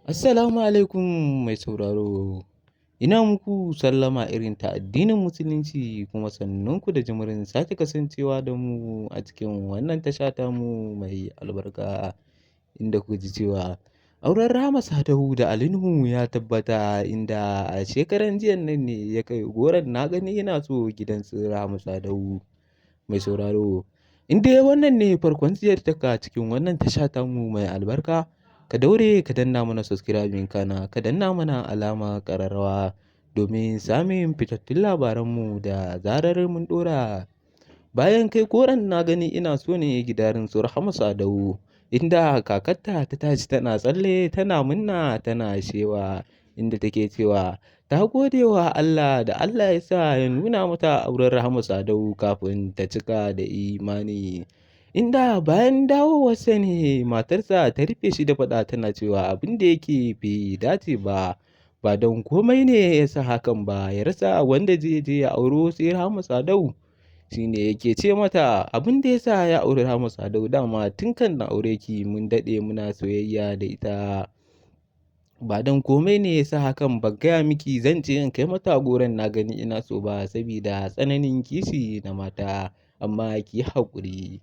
Assalamu alaikum mai sauraro. Ina muku sallama irin ta addinin Musulunci kuma sannunku da jimirin sake kasancewa da mu a cikin wannan tasha tamu mai albarka inda kuka ji cewa auren Rahama Sadau da Ali Nuhu ya tabbata inda a shekaran jiyan nan ne ya kai goron na gani yana so gidan su Rahama Sadau mai sauraro. In dai wannan ne farkon ziyartarka cikin wannan tasha tamu mai albarka, ka daure ka danna mana subscribing kana ka danna mana alama ƙararrawa domin samun fitattun labaranmu da zarar mun ɗora. Bayan kai koren na gani ina so ne gidarin su Rahama Sadau inda kakarta ta tashi tana tsalle tana munna tana shewa inda take cewa ta gode wa Allah da Allah ya sa ya nuna mata auren Rahama Sadau kafin ta cika da imani. Inda bayan dawowarsa ne matarsa ta rufe shi da faɗa tana cewa abin da yake bai dace ba, ba don komai ne ya sa hakan ba ya rasa wanda zai je ya auro sai Rahama Sadau. Shi ne yake ce mata abin da ya sa ya auri Rahama Sadau dama tun kan na aure ki mun daɗe muna soyayya da ita. Ba don komai ne ya sa hakan ban gaya miki zan ce in kai mata goron na gani ina so ba sabida tsananin kishi na mata amma ki haƙuri.